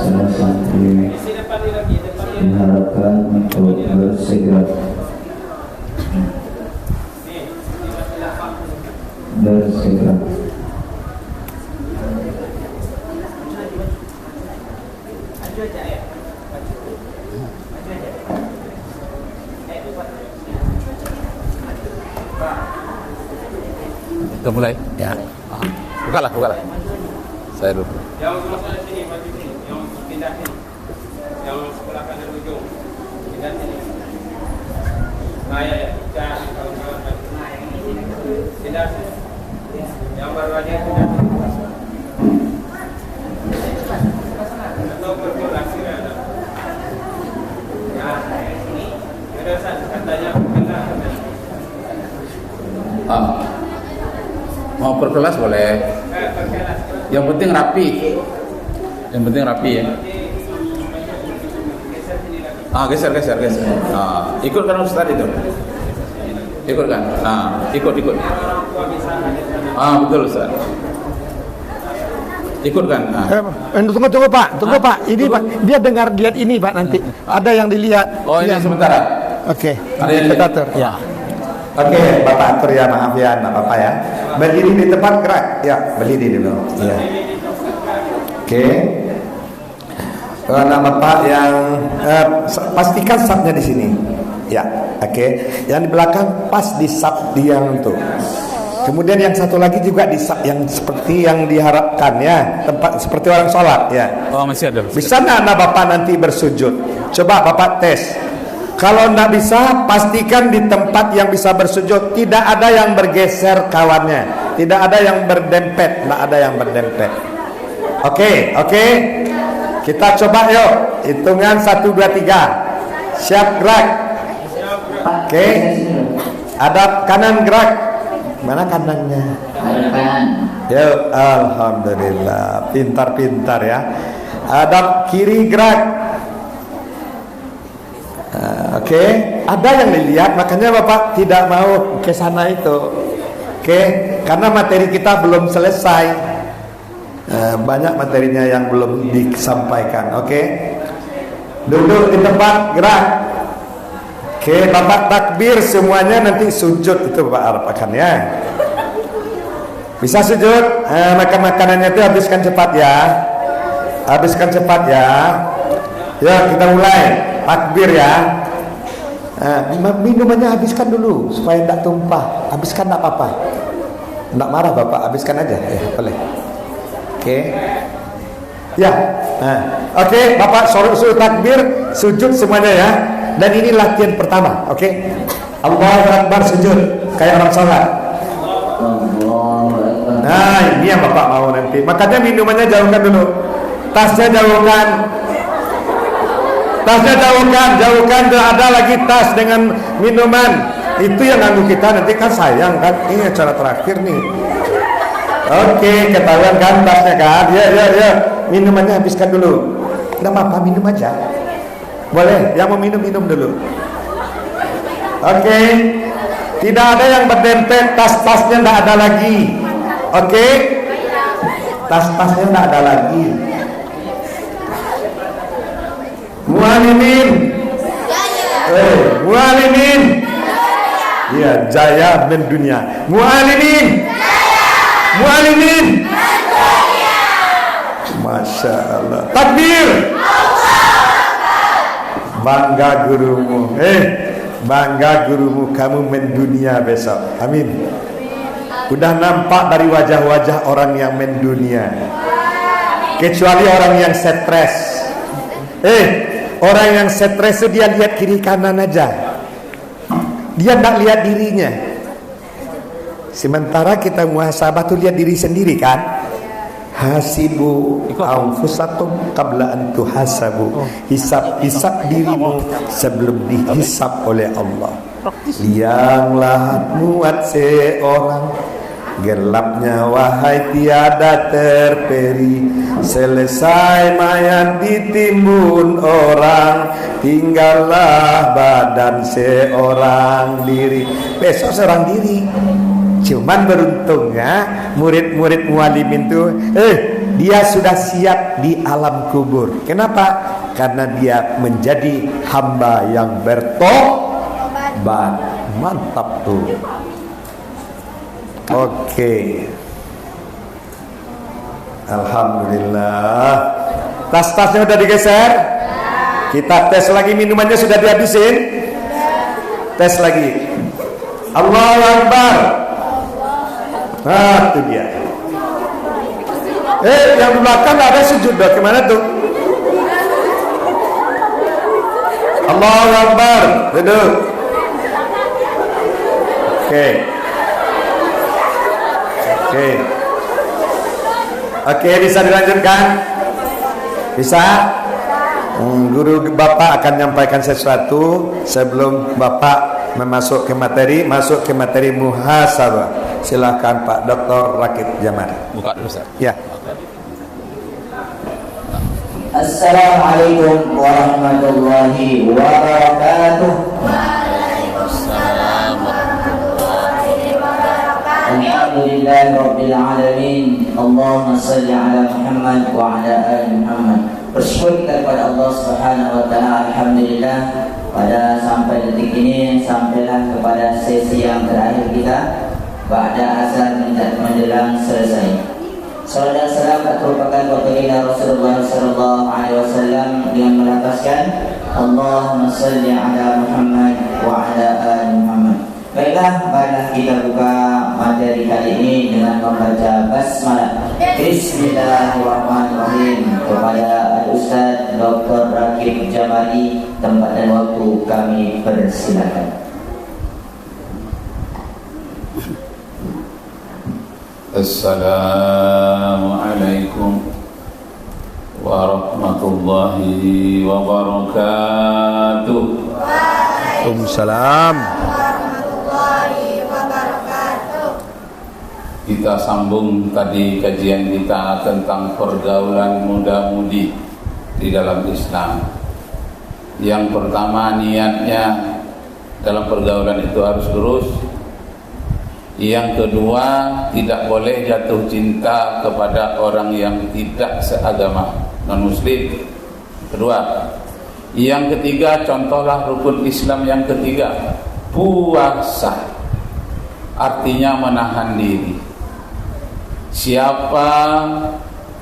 salah santri diharapkan untuk bersegera Kita mulai ya. Bukalah. Saya dulu. Yang sebelah sini, maju sini. Yang pindah sini. Yang sebelah kanan ujung. Pindah sini. Nah, ya. Kawan-kawan maju. Pindah sini. Yang baru aja pindah sini. Atau berkolaborasi ada. Ya, ini. Ada satu katanya kena. Mau berkelas boleh. Yang penting rapi. Ya. Geser. Ikutkan Ustaz itu. Ikutkan. Ikut. Betul Ustaz. Ikutkan. Tunggu Pak. Ini Pak, dia dengar lihat ini Pak nanti. Ada yang dilihat. Oh, ini sementara. Oke. Ada yang Kita atur. Ya. Oke, Bapak atur ya, maaf ya, nggak apa-apa ya. Berdiri di tempat, gerak. Ya, berdiri dulu. Ya. Oke. Nah, Bapak yang pastikan sapnya di sini. Ya, oke. Yang di belakang pas di sap yang tuh. Kemudian yang satu lagi juga di sap yang seperti yang diharapkan ya, tempat seperti orang sholat ya. Oh, masih ada. Bisa nggak Bapak nanti bersujud? Coba Bapak tes. Kalau tidak bisa, pastikan di tempat yang bisa bersujud tidak ada yang bergeser kawannya, tidak ada yang berdempet, tidak ada yang berdempet. Oke. Kita coba yuk. Hitungan 1, 2, 3. Siap gerak. Oke. Hadap kanan gerak. Mana kanannya? Yuk, alhamdulillah. Pintar ya. Hadap kiri gerak. Oke, ada yang dilihat, makanya Bapak tidak mau ke sana itu. Oke, karena materi kita belum selesai. Banyak materinya yang belum disampaikan. Oke, duduk di tempat, gerak. Oke, Bapak takbir semuanya, nanti sujud itu Bapak harapkan ya. Bisa sujud, makan makanannya itu habiskan cepat ya. Ya, kita mulai. Takbir ya. Minumannya habiskan dulu supaya tidak tumpah. Habiskan tidak apa-apa. Tidak marah Bapak, habiskan aja. Boleh. Oke. Ya. Oke, Bapak suruh takbir, sujud semuanya ya. Dan ini latihan pertama. Oke. Allahu Akbar, sujud kayak orang sholat. Nah, ini yang Bapak mau nanti. Makanya minumannya jauhkan dulu. Tasnya jauhkan. Jauhkan, ada lagi tas dengan minuman. Itu yang ganggu kita, nanti kan sayang kan. Ini acara terakhir nih. Oke, ketahuan kan tasnya kan. Ya. Minumannya habiskan dulu. Tidak apa-apa, minum aja. Boleh, yang mau minum dulu. Oke. Tidak ada yang berdempet, tas-tasnya tidak ada lagi. Oke. Tas-tasnya tidak ada lagi. Mualimin. Ya, jaya mendunia. Mualimin. Masya Allah. Takbir. Bangga gurumu. Kamu mendunia besok. Amin. Udah nampak dari wajah-wajah orang yang mendunia. Kecuali orang yang stres. Orang yang stres itu dia lihat kiri kanan aja. Dia tidak lihat dirinya. Sementara kita muhasabah tuh lihat diri sendiri kan. Hasibu anfusakum qabla an tuhasabu. Hisab dirimu sebelum dihisab oleh Allah. Lianglah muat seorang, gelapnya wahai tiada terperi. Selesai mayat ditimbun orang, tinggallah badan seorang diri. Besok seorang diri. Cuman beruntungnya murid-murid mualimin tuh dia sudah siap di alam kubur. Kenapa? Karena dia menjadi hamba yang bertobat. Mantap tuh. Oke. Alhamdulillah. Tas-tasnya udah digeser? Kita tes lagi, minumannya sudah dihabisin? Tes lagi. Allahu Akbar. Nah, itu dia. Yang di belakang ada sujud dong. Kemana tuh? Allahu Akbar. Duduk. Oke, bisa dilanjutkan? Bisa? Guru Bapak akan menyampaikan sesuatu sebelum Bapak masuk ke materi muhasabah. Silakan Pak Dr. Rakib Jamal. Buka dulu, Ustaz. Ya. Assalamualaikum warahmatullahi wabarakatuh. Waalaikumsalam warahmatullahi wabarakatuh. Alhamdulillahi rabbil alamin. Allahumma salli ala Muhammad wa ala ali Muhammad. Bersyukur kita kepada Allah Subhanahu wa taala. Alhamdulillah pada sampai detik ini sampailah kepada sesi yang terakhir kita ba'da azan menjelang selesai. Salam dan salam terpujikan kepada Rasulullah sallallahu alaihi wasallam dengan melafazkan Allahumma shalli ala Muhammad wa ala ali Muhammad. Baiklah, marilah kita buka materi kali ini dengan membaca basmalah. Bismillahirrahmanirrahim. Kepada Al-Ustaz Dr. Rakib Jamali, tempat dan waktu kami persilakan. Assalamualaikum warahmatullahi wabarakatuh. Waalaikumsalam. Kita sambung tadi kajian kita tentang pergaulan muda-mudi di dalam Islam. Yang pertama, niatnya dalam pergaulan itu harus lurus. Yang kedua, tidak boleh jatuh cinta kepada orang yang tidak seagama, non-muslim. Kedua. Yang ketiga, contohlah rukun Islam yang ketiga, puasa. Artinya menahan diri. Siapa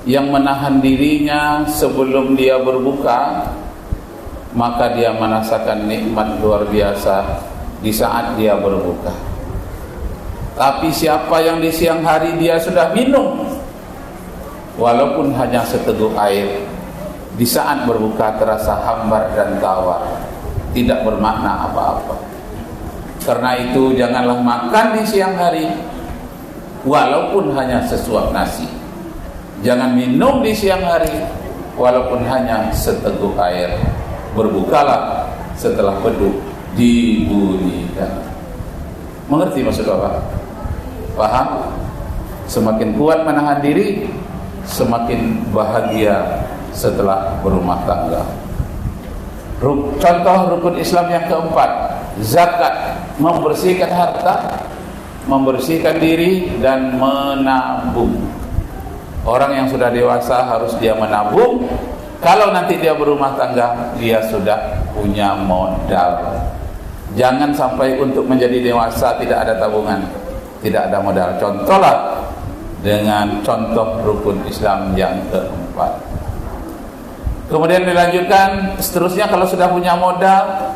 yang menahan dirinya sebelum dia berbuka, maka dia merasakan nikmat luar biasa di saat dia berbuka. Tapi siapa yang di siang hari dia sudah minum, walaupun hanya seteguk air, di saat berbuka terasa hambar dan tawar, tidak bermakna apa-apa. Karena itu janganlah makan di siang hari, walaupun hanya sesuap nasi. Jangan minum di siang hari, walaupun hanya seteguk air. Berbukalah setelah beduk dibunyikan. Mengerti maksud Bapak? Paham? Semakin kuat menahan diri, semakin bahagia setelah berumah tangga. Contoh rukun Islam yang keempat, zakat, membersihkan harta, membersihkan diri, dan menabung. Orang yang sudah dewasa harus dia menabung. Kalau nanti dia berumah tangga, dia sudah punya modal. Jangan sampai untuk menjadi dewasa tidak ada tabungan, tidak ada modal. Contohlah dengan contoh rukun Islam yang keempat. Kemudian dilanjutkan seterusnya, kalau sudah punya modal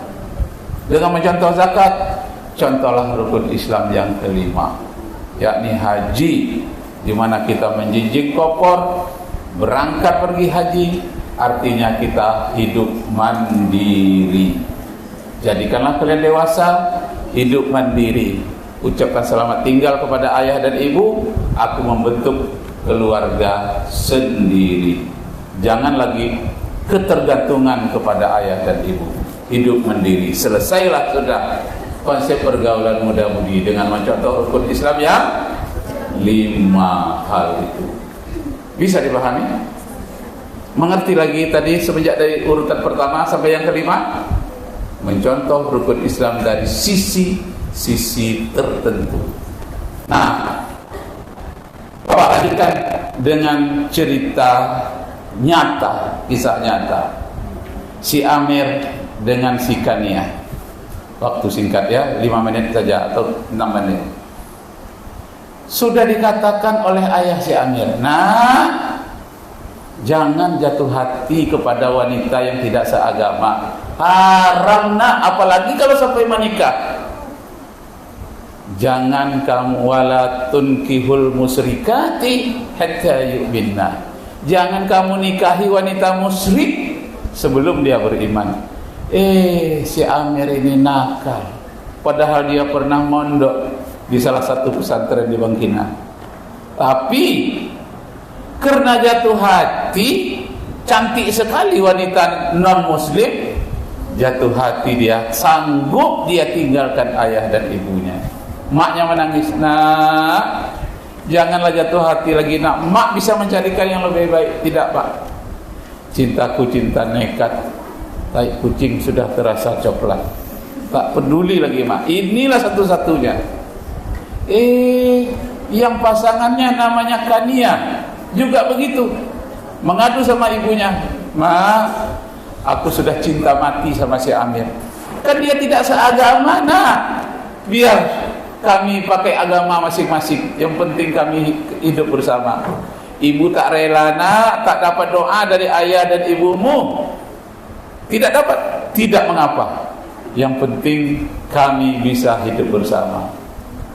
dengan mencontoh zakat, contohlah rukun Islam yang kelima, yakni haji, di mana kita menjinjing kopor, berangkat pergi haji, artinya kita hidup mandiri. Jadikanlah kalian dewasa, hidup mandiri. Ucapkan selamat tinggal kepada ayah dan ibu. Aku membentuk keluarga sendiri. Jangan lagi ketergantungan kepada ayah dan ibu. Hidup mandiri. Selesailah sudah konsep pergaulan muda-mudi dengan mencontoh rukun Islam yang 5 hal itu. Bisa dipahami? Mengerti lagi tadi semenjak dari urutan pertama sampai yang kelima? Mencontoh rukun Islam dari sisi tertentu. Nah, Bapak lanjutkan dengan cerita nyata, kisah nyata si Amir dengan si Kania. Waktu singkat ya, 5 menit saja atau 6 menit. Sudah dikatakan oleh ayah si Amir, nah, jangan jatuh hati kepada wanita yang tidak seagama. Haram nak, apalagi kalau sampai menikah. Jangan kamu wala tunkihul musyrikati hatta yu'minna. Jangan kamu nikahi wanita musyrik sebelum dia beriman. Si Amir ini nakal. Padahal dia pernah mondok di salah satu pesantren di Bangkinang. Tapi karena jatuh hati, cantik sekali wanita non muslim, jatuh hati dia, sanggup dia tinggalkan ayah dan ibunya. Maknya menangis, nak, janganlah jatuh hati lagi nak, mak bisa mencarikan yang lebih baik. Tidak pak, cintaku cinta nekat, tai kucing sudah terasa coklat, tak peduli lagi mak, inilah satu-satunya. Yang pasangannya namanya Kania juga begitu, mengadu sama ibunya, ma, aku sudah cinta mati sama si Amir. Kan dia tidak seagama nak, biar kami pakai agama masing-masing, yang penting kami hidup bersama. Ibu tak rela nak, tak dapat doa dari ayah dan ibumu, tidak dapat, tidak mengapa, yang penting kami bisa hidup bersama.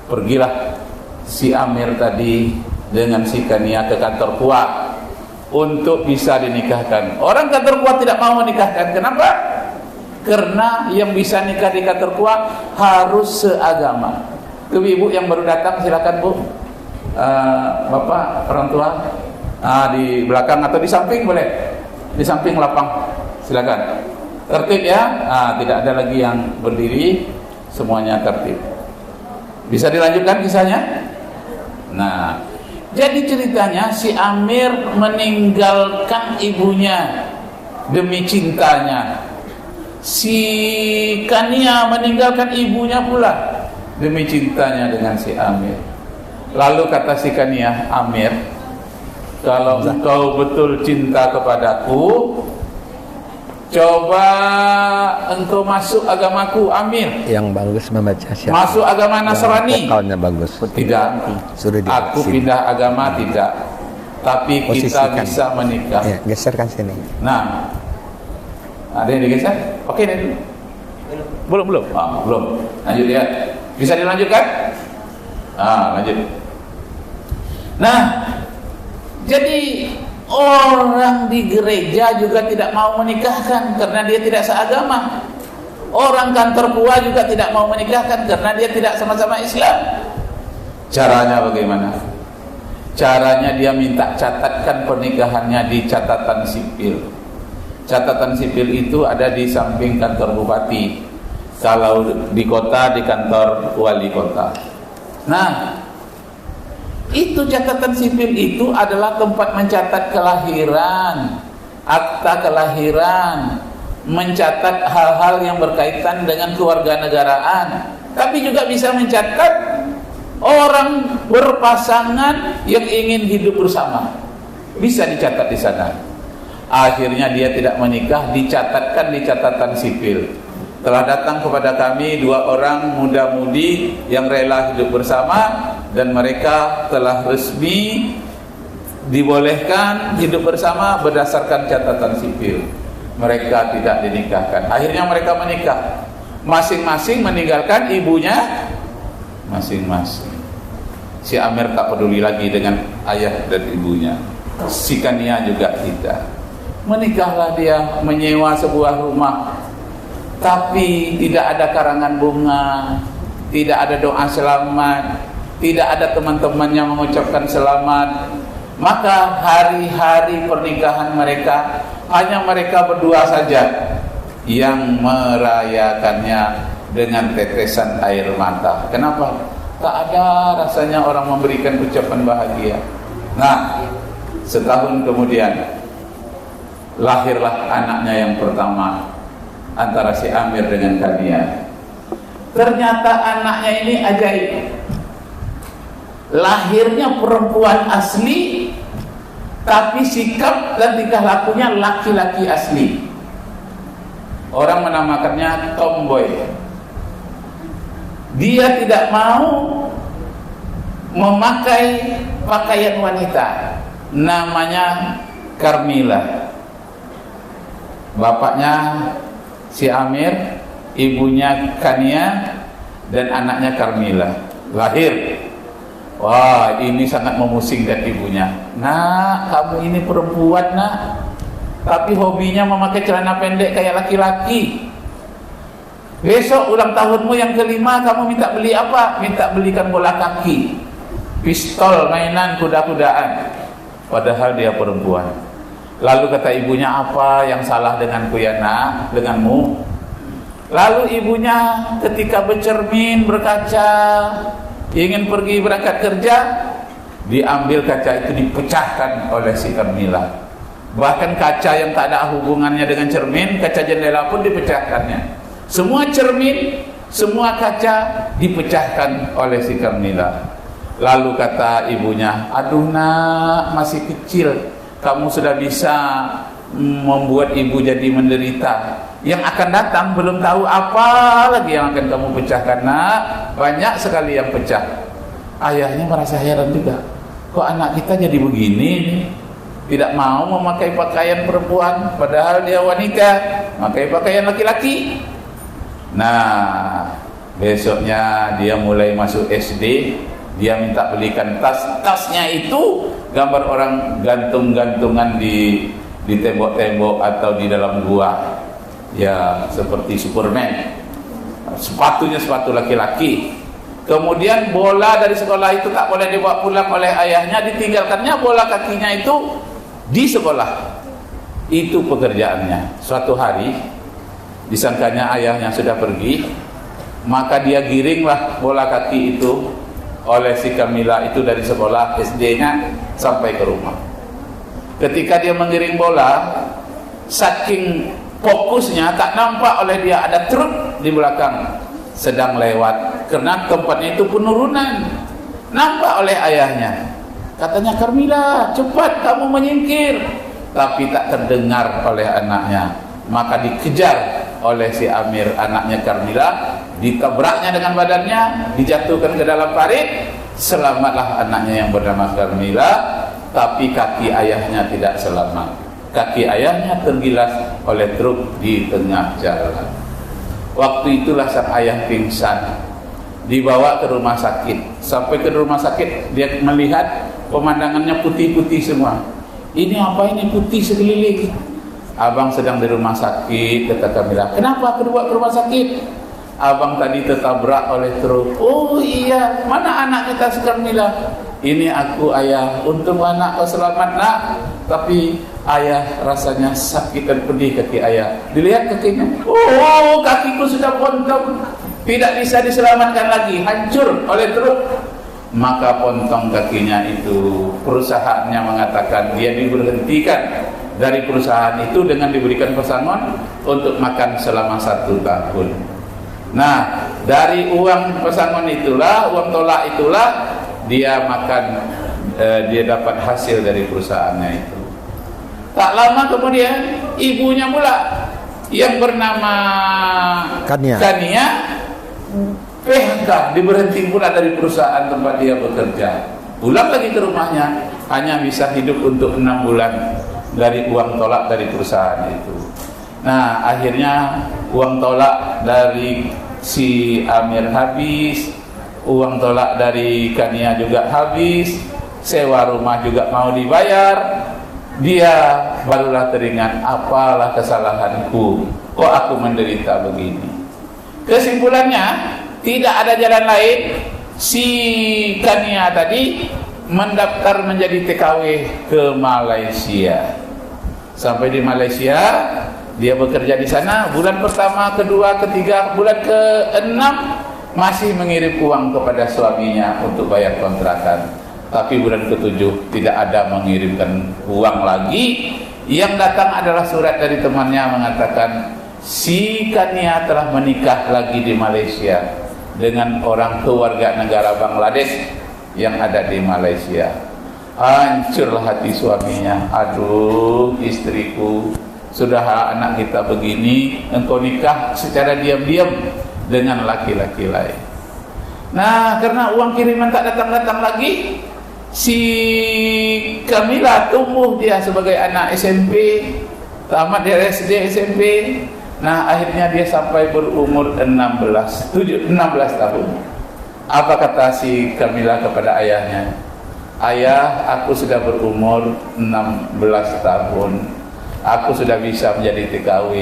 Pergilah si Amir tadi dengan si Kania ke kantor kuat untuk bisa dinikahkan. Orang kantor kuat tidak mau menikahkan. Kenapa? Karena yang bisa nikah di kantor kuat harus seagama. Ibu yang baru datang silakan bu, bapak orang tua, di belakang atau di samping boleh, di samping lapang, silakan. Tertib ya, tidak ada lagi yang berdiri, semuanya tertib. Bisa dilanjutkan kisahnya? Nah, jadi ceritanya si Amir meninggalkan ibunya demi cintanya. Si Kania meninggalkan ibunya pula demi cintanya dengan si Amir. Lalu kata si Kania, Amir, kalau engkau betul cinta kepadaku, coba engkau masuk agamaku, Amir. Yang bagus membaca siapa? Masuk agama Nasrani. Vokalnya bagus. Tidak. Aku pindah agama tidak. Tapi kita bisa menikah. Ya, geserkan sini. Nah, ada yang digeser? Oke deh. Belum. Belum. Lanjut ya. Bisa dilanjutkan? Lanjut. Nah, jadi orang di gereja juga tidak mau menikahkan karena dia tidak seagama. Orang kantor tua juga tidak mau menikahkan karena dia tidak sama-sama Islam. Caranya bagaimana? Caranya dia minta catatkan pernikahannya di catatan sipil. Catatan sipil itu ada di samping kantor bupati. Kalau di kota, di kantor wali kota. Nah, itu catatan sipil itu adalah tempat mencatat kelahiran, akta kelahiran, mencatat hal-hal yang berkaitan dengan kewarganegaraan. Tapi juga bisa mencatat orang berpasangan yang ingin hidup bersama. Bisa dicatat di sana. Akhirnya dia tidak menikah, dicatatkan di catatan sipil. Telah datang kepada kami 2 orang muda-mudi yang rela hidup bersama dan mereka telah resmi dibolehkan hidup bersama berdasarkan catatan sipil. Mereka tidak dinikahkan. Akhirnya mereka menikah. Masing-masing meninggalkan ibunya masing-masing. Si Amir tak peduli lagi dengan ayah dan ibunya. Si Kania juga tidak. Menikahlah dia, menyewa sebuah rumah. Tapi tidak ada karangan bunga, tidak ada doa selamat, tidak ada teman-teman yang mengucapkan selamat. Maka hari-hari pernikahan mereka hanya mereka berdua saja yang merayakannya dengan tetesan air mata. Kenapa? Tak ada rasanya orang memberikan ucapan bahagia. Nah, setahun kemudian lahirlah anaknya yang pertama antara si Amir dengan Kania. Ternyata anaknya ini ajaib. Lahirnya perempuan asli tapi sikap dan tingkah lakunya laki-laki asli. Orang menamakannya tomboy. Dia tidak mau memakai pakaian wanita, namanya Carmila. Bapaknya si Amir, ibunya Kania, dan anaknya Carmila. Lahir. Wah, ini sangat memusingkan ibunya. Nak, kamu ini perempuan, nak, tapi hobinya memakai celana pendek kayak laki-laki. Besok ulang tahunmu yang kelima, kamu minta beli apa? Minta belikan bola kaki, pistol, mainan, kuda-kudaan. Padahal dia perempuan. Lalu kata ibunya, apa yang salah denganku ya nak, denganmu? Lalu ibunya ketika bercermin, berkaca, ingin pergi berangkat kerja, diambil kaca itu, dipecahkan oleh si Carmila. Bahkan kaca yang tak ada hubungannya dengan cermin, kaca jendela pun dipecahkannya. Semua cermin, semua kaca dipecahkan oleh si Carmila. Lalu kata ibunya, aduh nak, masih kecil, kamu sudah bisa membuat ibu jadi menderita. Yang akan datang belum tahu apa lagi yang akan kamu pecahkan, nak. Banyak sekali yang pecah. Ayahnya merasa heran juga, kok anak kita jadi begini nih, tidak mau memakai pakaian perempuan, padahal dia wanita, memakai pakaian laki-laki. Nah, besoknya dia mulai masuk SD, dia minta belikan tas. Tasnya itu gambar orang gantung-gantungan di tembok-tembok atau di dalam gua, ya seperti Superman. Sepatunya sepatu laki-laki. Kemudian bola dari sekolah itu tak boleh dibawa pulang oleh ayahnya, ditinggalkannya bola kakinya itu di sekolah. Itu pekerjaannya. Suatu hari disangkanya ayahnya sudah pergi, maka dia giringlah bola kaki itu oleh si Carmila itu dari sekolah SD-nya sampai ke rumah. Ketika dia mengiring bola, saking fokusnya tak nampak oleh dia ada truk di belakang sedang lewat, karena tempatnya itu penurunan. Nampak oleh ayahnya, katanya, Carmila, cepat kamu menyingkir. Tapi tak terdengar oleh anaknya. Maka dikejar oleh si Amir, anaknya Carmila, ditabraknya dengan badannya, dijatuhkan ke dalam parit. Selamatlah anaknya yang bernama Carmila, tapi kaki ayahnya tidak selamat. Kaki ayahnya tergilas oleh truk di tengah jalan. Waktu itulah sang ayah pingsan, dibawa ke rumah sakit. Sampai ke rumah sakit, dia melihat pemandangannya putih-putih semua. Ini apa ini putih sekeliling? Abang sedang di rumah sakit, kata Carmila. Kenapa kedua ke rumah sakit? Abang tadi tertabrak oleh truk. Oh iya, mana anak kita si Carmila? Ini aku ayah, untung anak kau selamat nak. Tapi ayah rasanya sakit dan pedih kaki ayah. Dilihat kakinya, oh kakiku sudah pontong, tidak bisa diselamatkan lagi, hancur oleh truk. Maka pontong kakinya itu, perusahaannya mengatakan dia diberhentikan dari perusahaan itu dengan diberikan pesangon untuk makan selama 1 tahun. Nah, dari uang pesangon itulah, uang tolak itulah, dia makan, dia dapat hasil dari perusahaannya itu. Tak lama kemudian ibunya pula yang bernama Kania PHK, diberhenti pula dari perusahaan tempat dia bekerja. Pulang lagi ke rumahnya, hanya bisa hidup untuk 6 bulan dari uang tolak dari perusahaan itu. Nah, akhirnya uang tolak dari si Amir habis, uang tolak dari Kania juga habis, sewa rumah juga mau dibayar. Dia barulah teringat, apalah kesalahanku, kok aku menderita begini. Kesimpulannya, tidak ada jalan lain. Si Kania tadi mendaftar menjadi TKW ke Malaysia. Sampai di Malaysia, dia bekerja di sana. Bulan pertama, kedua, ketiga, bulan ke-6 masih mengirim uang kepada suaminya untuk bayar kontrakan. Tapi bulan ke-7 tidak ada mengirimkan uang lagi. Yang datang adalah surat dari temannya mengatakan si Kania telah menikah lagi di Malaysia dengan orang kewarga negara Bangladesh yang ada di Malaysia. hancurlah hati suaminya. Aduh, istriku, sudah anak kita begini, engkau nikah secara diam-diam dengan laki-laki lain. Nah, karena uang kiriman tak datang-datang lagi, si Kamila tumbuh dia sebagai anak SMP, tamat dari SD SMP. Nah, akhirnya dia sampai berumur 16 tahun. Apa kata si Kamila kepada ayahnya? Ayah, aku sudah berumur 16 tahun. Aku sudah bisa menjadi TKW,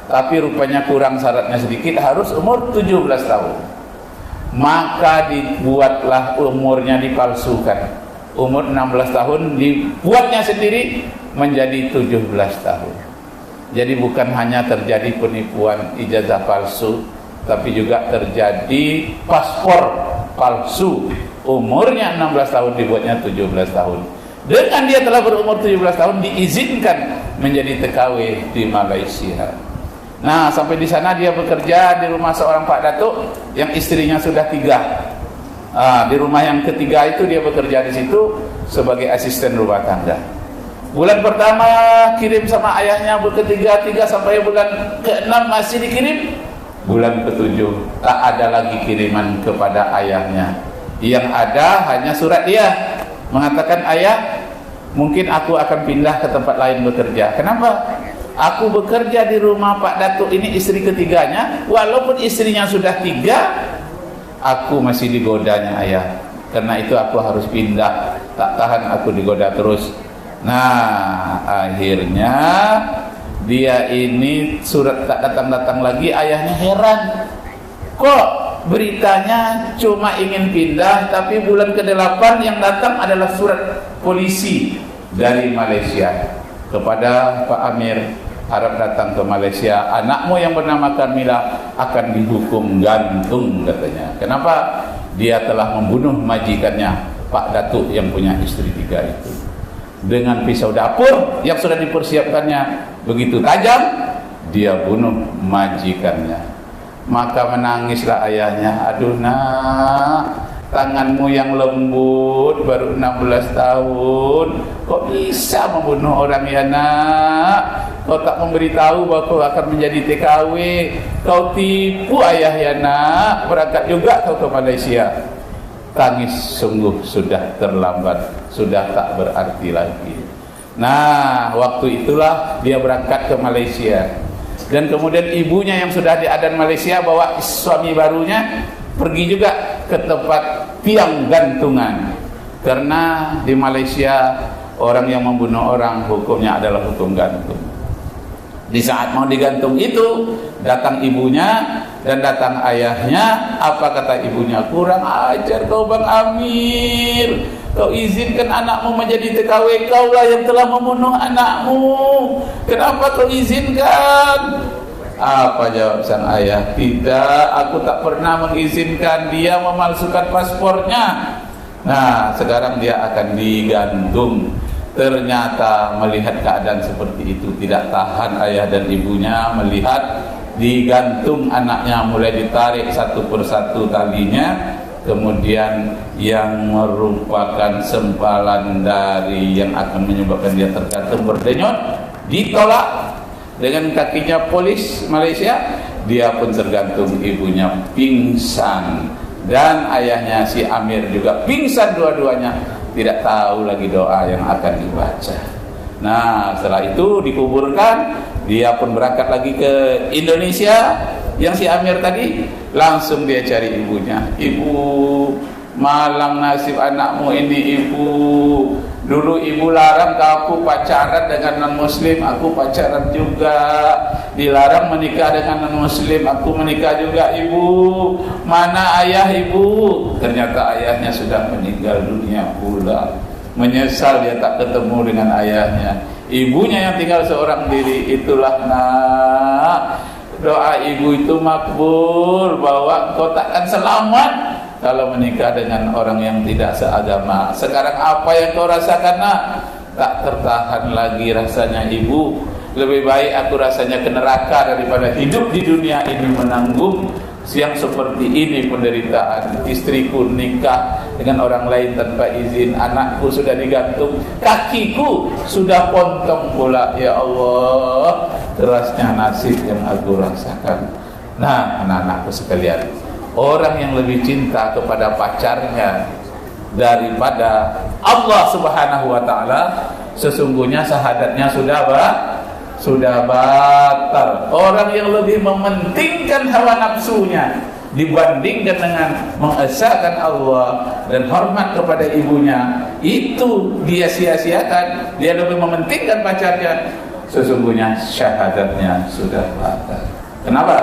tapi rupanya kurang syaratnya sedikit, harus umur 17 tahun. Maka dibuatlah umurnya, dipalsukan. Umur 16 tahun dibuatnya sendiri menjadi 17 tahun. Jadi bukan hanya terjadi penipuan ijazah palsu, tapi juga terjadi paspor palsu. Umurnya 16 tahun dibuatnya 17 tahun. Dengan dia telah berumur 17 tahun diizinkan menjadi TKW di Malaysia. Nah, sampai di sana dia bekerja di rumah seorang Pak Datuk yang istrinya sudah 3. Di rumah yang ketiga itu dia bekerja di situ sebagai asisten rumah tangga. Bulan pertama kirim sama ayahnya, bulan ketiga sampai bulan ke-6 masih dikirim. Bulan ke-7 tak ada lagi kiriman kepada ayahnya. Yang ada hanya surat dia mengatakan, ayah, mungkin aku akan pindah ke tempat lain bekerja. Kenapa? Aku bekerja di rumah Pak Datuk ini, istri ketiganya. Walaupun istrinya sudah 3, aku masih digodanya ayah. Karena itu aku harus pindah. Tak tahan aku digoda terus. Nah, akhirnya dia ini surat tak datang-datang lagi. Ayahnya heran, kok beritanya cuma ingin pindah, tapi bulan ke-8 yang datang adalah surat polisi dari Malaysia kepada Pak Amir, harap datang ke Malaysia, anakmu yang bernama Kamila akan dihukum gantung katanya. Kenapa? Dia telah membunuh majikannya Pak Datuk yang punya istri 3 itu dengan pisau dapur yang sudah dipersiapkannya begitu tajam, dia bunuh majikannya. Maka menangislah ayahnya, aduh nak, tanganmu yang lembut baru 16 tahun, kok bisa membunuh orang ya nak? Kau tak memberitahu bahwa kau akan menjadi TKW, kau tipu ayah ya nak, berangkat juga kau ke Malaysia. Tangis sungguh sudah terlambat, sudah tak berarti lagi. Nah, waktu itulah dia berangkat ke Malaysia. Dan kemudian ibunya yang sudah di Adan Malaysia bawa suami barunya pergi juga ke tempat tiang gantungan. Karena di Malaysia orang yang membunuh orang hukumnya adalah hukum gantung. Di saat mau digantung itu datang ibunya dan datang ayahnya. Apa kata ibunya? Kurang ajar kau Bang Amir, kau izinkan anakmu menjadi TKW, kaulah yang telah membunuh anakmu, kenapa kau izinkan? Apa jawab sang ayah? Tidak, aku tak pernah mengizinkan dia memalsukan paspornya. Nah, sekarang dia akan digantung. Ternyata melihat keadaan seperti itu tidak tahan ayah dan ibunya melihat digantung anaknya, mulai ditarik satu persatu talinya, kemudian yang merupakan sempalan dari yang akan menyebabkan dia tergantung berdenyut ditolak dengan kakinya polis Malaysia. Dia pun tergantung, ibunya pingsan dan ayahnya si Amir juga pingsan, dua-duanya tidak tahu lagi doa yang akan dibaca. Nah, setelah itu dikuburkan, dia pun berangkat lagi ke Indonesia. Yang si Amir tadi langsung dia cari ibunya. Ibu, malang nasib anakmu ini ibu. Dulu ibu larang aku pacaran dengan non muslim, aku pacaran juga. Dilarang menikah dengan non muslim, aku menikah juga ibu. Mana ayah ibu? Ternyata ayahnya sudah meninggal dunia pula. Menyesal dia tak ketemu dengan ayahnya. Ibunya yang tinggal seorang diri. Itulah nak, doa ibu itu makbul, bahwa kau takkan selamat kalau menikah dengan orang yang tidak seagama. Sekarang apa yang kau rasakan nak? Tak tertahan lagi rasanya ibu. Lebih baik aku rasanya ke neraka daripada hidup di dunia ini menanggung Yang seperti ini penderitaan, istriku nikah dengan orang lain tanpa izin, anakku sudah digantung, kakiku sudah pontong pula. Ya Allah, kerasnya nasib yang aku rasakan. Nah, anak-anakku sekalian, orang yang lebih cinta kepada pacarnya daripada Allah Subhanahu wa taala, sesungguhnya syahadatnya sudah batal. Orang yang lebih mementingkan hawa nafsunya dibandingkan dengan mengesahkan Allah dan hormat kepada ibunya, itu dia sia-siakan. Dia lebih mementingkan pacarnya, sesungguhnya syahadatnya sudah batal. Kenapa?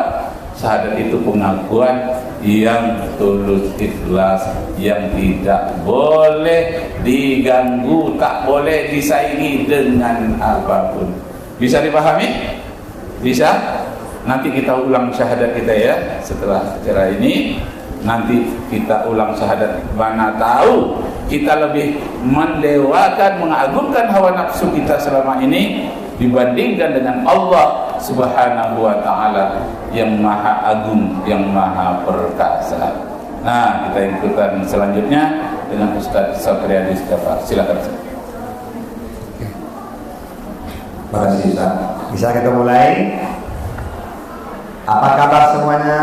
Syahadat itu pengakuan yang tulus ikhlas, yang tidak boleh diganggu, tak boleh disaingi dengan apapun. Bisa dipahami? Bisa? Nanti kita ulang syahadat kita ya. Setelah acara ini nanti kita ulang syahadat. Mana tahu kita lebih mendewakan, mengagungkan hawa nafsu kita selama ini dibandingkan dengan Allah Subhanahu wa taala yang maha agung, yang maha perkasa. Nah, kita ikutan selanjutnya dengan Ustaz Sapriadi Mustafa. Silakan. Terima kasih Ustaz. Bisa kita mulai? Apa kabar semuanya?